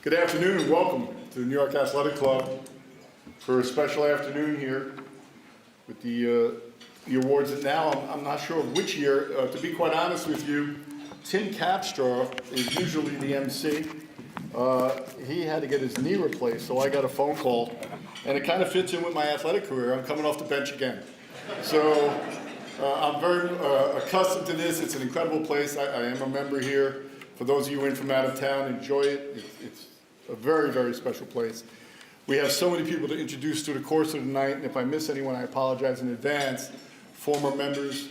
Good afternoon and welcome to the New York Athletic Club for a special afternoon here with the awards. And now I'm not sure of which year. To be quite honest with you, Tim Capstraw is usually the MC. He had to get his knee replaced, so I got a phone call. And it kind of fits in with my athletic career. I'm coming off the bench again. So I'm very accustomed to this. It's an incredible place. I am a member here. For those of you in from out of town, enjoy it. It's a very, very special place. We have so many people to introduce through the course of the night, and if I miss anyone, I apologize in advance. Former members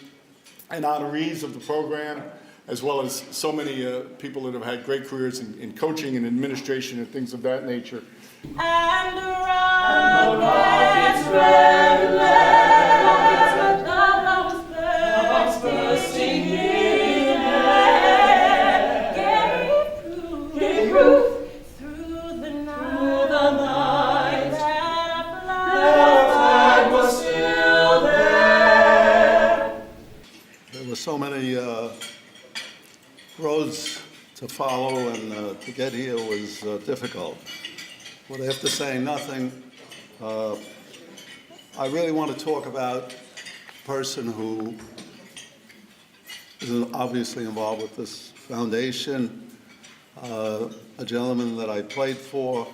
and honorees of the program, as well as so many people that have had great careers in coaching and administration and things of that nature. And around the market's red land, the flowers bursting in air, gave proof through the night that our flag was still there. There were so many roads to follow, and to get here was difficult. But after saying nothing, I really want to talk about a person who is obviously involved with this foundation, a gentleman that I played for,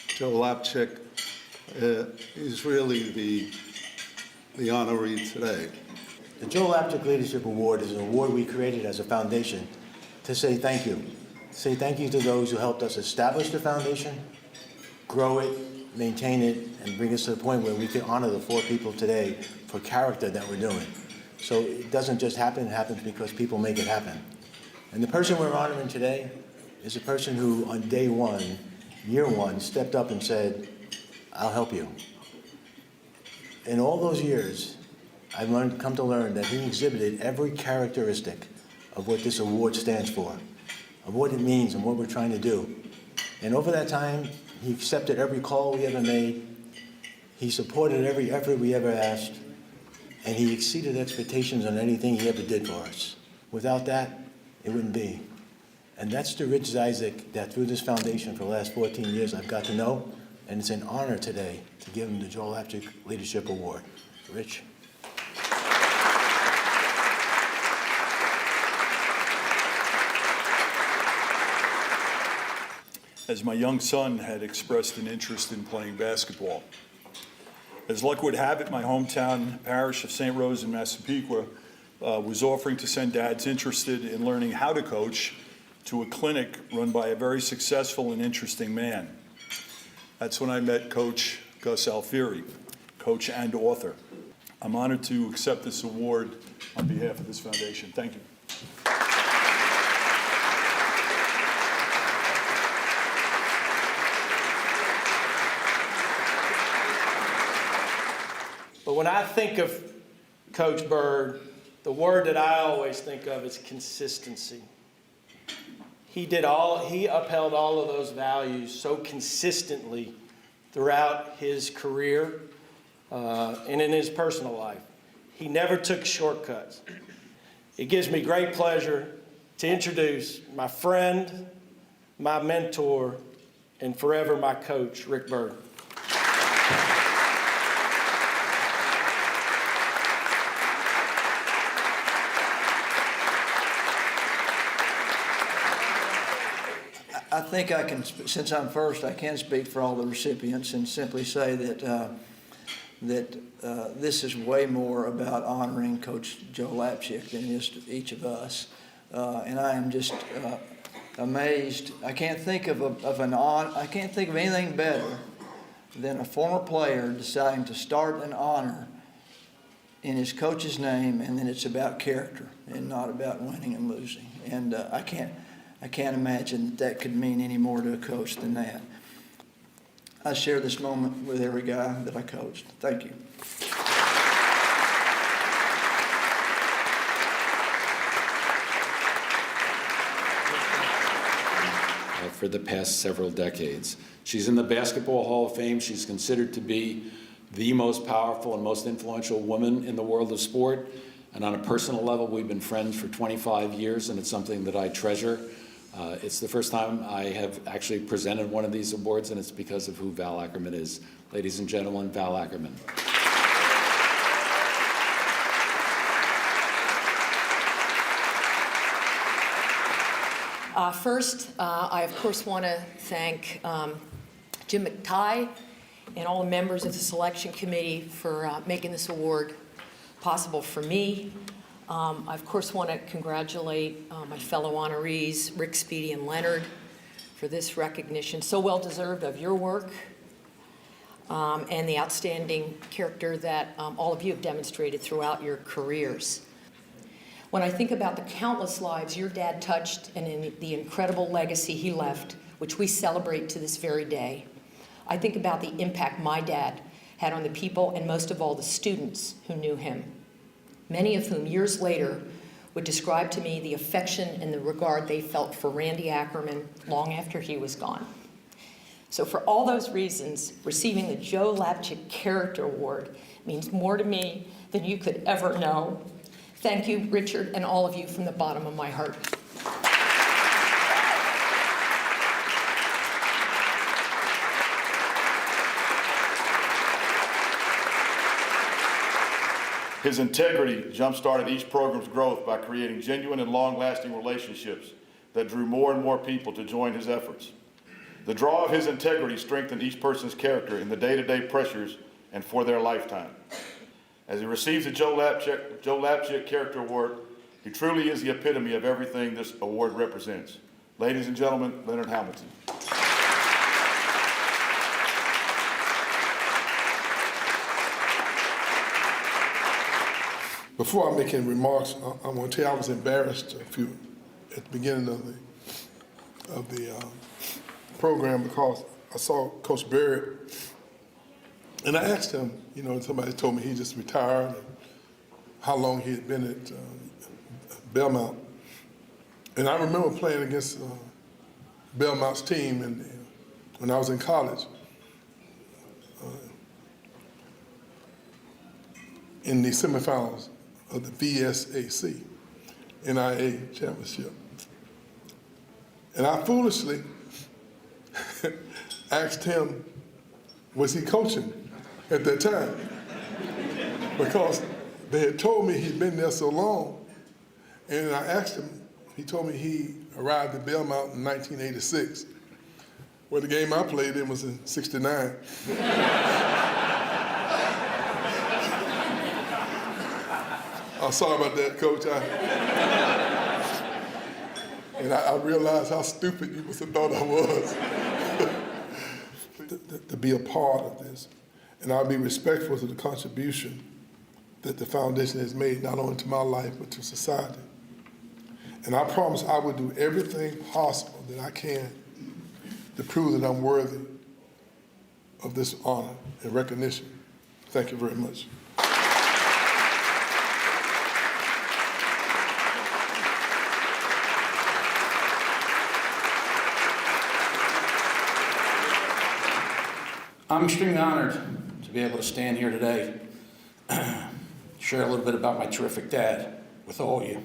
Joe Lapchick. He's really the honoree today. The Joe Lapchick Leadership Award is an award we created as a foundation to say thank you. Say thank you to those who helped us establish the foundation, grow it, maintain it, and bring us to the point where we can honor the 4 people today for character that we're doing. So it doesn't just happen, it happens because people make it happen. And the person we're honoring today is a person who on day 1, year 1, stepped up and said, I'll help you. In all those years, I've come to learn that he exhibited every characteristic of what this award stands for, of what it means and what we're trying to do. And over that time, he accepted every call we ever made. He supported every effort we ever asked. And he exceeded expectations on anything he ever did for us. Without that, it wouldn't be. And that's the Rich Zizek that through this foundation for the last 14 years I've got to know. And it's an honor today to give him the Joel Lapchick Leadership Award. Rich. As my young son had expressed an interest in playing basketball. As luck would have it, my hometown parish of St. Rose in Massapequa was offering to send dads interested in learning how to coach to a clinic run by a very successful and interesting man. That's when I met Coach Gus Alfieri, coach and author. I'm honored to accept this award on behalf of this foundation. Thank you. But when I think of Coach Bird, the word that I always think of is consistency. He upheld all of those values so consistently throughout his career and in his personal life. He never took shortcuts. It gives me great pleasure to introduce my friend, my mentor, and forever my coach, Rick Bird. I think I can, since I'm first, I can speak for all the recipients and simply say that this is way more about honoring Coach Joe Lapchick than it is to each of us. And I am just amazed. I can't think of anything better than a former player deciding to start an honor in his coach's name, and then it's about character and not about winning and losing. And I can't imagine that could mean any more to a coach than that. I share this moment with every guy that I coached. Thank you. For the past several decades. She's in the Basketball Hall of Fame. She's considered to be the most powerful and most influential woman in the world of sport. And on a personal level, we've been friends for 25 years, and it's something that I treasure. It's the first time I have actually presented one of these awards, and it's because of who Val Ackerman is. Ladies and gentlemen, Val Ackerman. First, I of course want to thank Jim McTighe and all the members of the selection committee for making this award possible for me. I of course want to congratulate my fellow honorees, Rick, Speedy, and Leonard, for this recognition, so well deserved, of your work and the outstanding character that all of you have demonstrated throughout your careers. When I think about the countless lives your dad touched and in the incredible legacy he left, which we celebrate to this very day, I think about the impact my dad had on the people and most of all the students who knew him, many of whom years later would describe to me the affection and the regard they felt for Randy Ackerman long after he was gone. So for all those reasons, receiving the Joe Lapchick Character Award means more to me than you could ever know. Thank you, Richard, and all of you from the bottom of my heart. His integrity jump-started each program's growth by creating genuine and long-lasting relationships that drew more and more people to join his efforts. The draw of his integrity strengthened each person's character in the day-to-day pressures and for their lifetime. As he receives the Joe Lapchick Character Award, he truly is the epitome of everything this award represents. Ladies and gentlemen, Leonard Hamilton. Before I make any remarks, I want to tell you I was embarrassed at the beginning of the program because I saw Coach Barrett, and I asked him, you know, somebody told me he just retired and how long he had been at Belmont. And I remember playing against Belmont's team when I was in college in the semifinals of the VSAC NIA championship. And I foolishly asked him, was he coaching at that time? Because they had told me he'd been there so long. And I asked him, he told me he arrived at Belmont in 1986. Well, the game I played in was in '69. I'm sorry about that, Coach. I realized how stupid you must have thought I was to be a part of this. And I'll be respectful to the contribution that the foundation has made, not only to my life, but to society. And I promise I will do everything possible that I can to prove that I'm worthy of this honor and recognition. Thank you very much. I'm extremely honored to be able to stand here today, share a little bit about my terrific dad with all of you.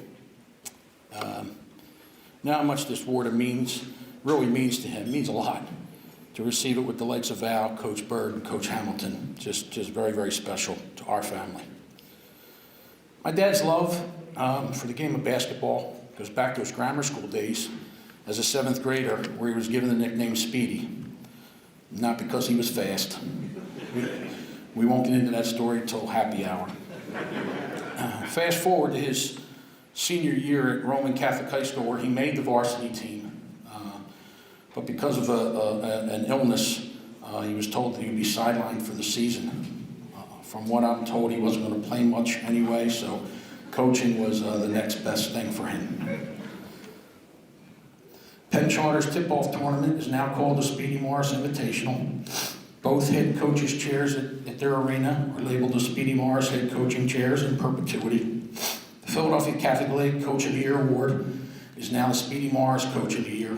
Now how much this award really means to him. It means a lot to receive it with the likes of Val, Coach Bird, and Coach Hamilton. Just very, very special to our family. My dad's love for the game of basketball goes back to his grammar school days as a 7th grader, where he was given the nickname Speedy. Not because he was fast. We won't get into that story until happy hour. Fast forward to his senior year at Roman Catholic High School, where he made the varsity team. But because of an illness, he was told that he would be sidelined for the season. From what I'm told, he wasn't going to play much anyway, so coaching was the next best thing for him. Penn Charter's tip-off tournament is now called the Speedy Morris Invitational. Both head coaches' chairs at their arena are labeled the Speedy Morris head coaching chairs in perpetuity. The Philadelphia Catholic League Coach of the Year award is now the Speedy Morris Coach of the Year.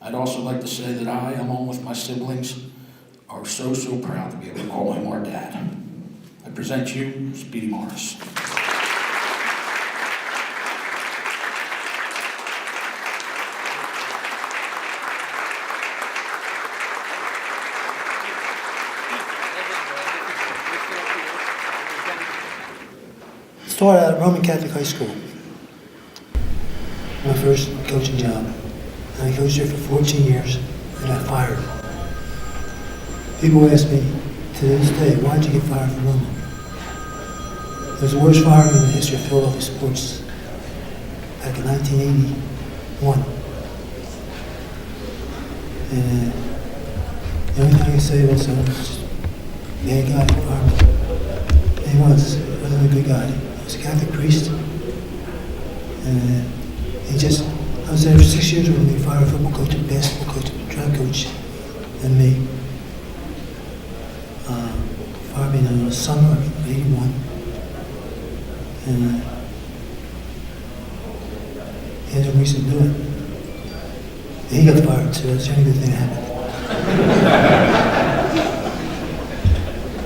I'd also like to say that I, along with my siblings, are so proud to be able to call him our dad. I present you Speedy Morris. started out at Roman Catholic High School, my first coaching job. And I coached there for 14 years, and got fired. People ask me to this day, why did you get fired from Roman? It was the worst firing in the history of Philadelphia sports back in 1981. And the only thing I can say was, just bad guy, fired me. And he wasn't a good guy. He was a Catholic priest. And I was there for 6 years when they fired a football coach, a basketball coach, a track coach, and me. Fired me in the summer of '81. And he had no reason to do it. And he got fired too. That's the only good thing that happened.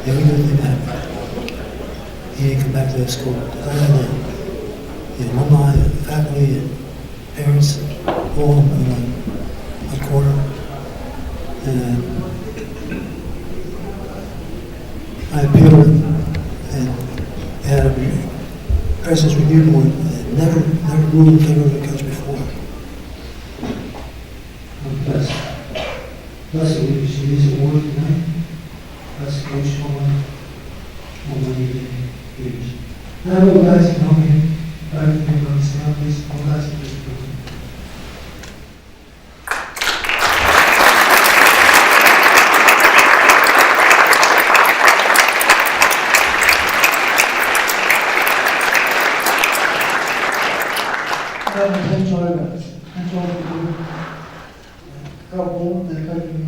The only good thing that happened. He didn't come back to that school. Because I had the alumni, the faculty, and parents, all in my corner. And I appealed and had a President's Review Board that never ruled in favor of the coach before. I'm blessed. Blessed we receive this award tonight. Blessed Coach all my years. Now, all guys can help me. I don't think I'm stand, please. All guys can just put Thank you all guys. Thank you all for doing. Help all the coaching,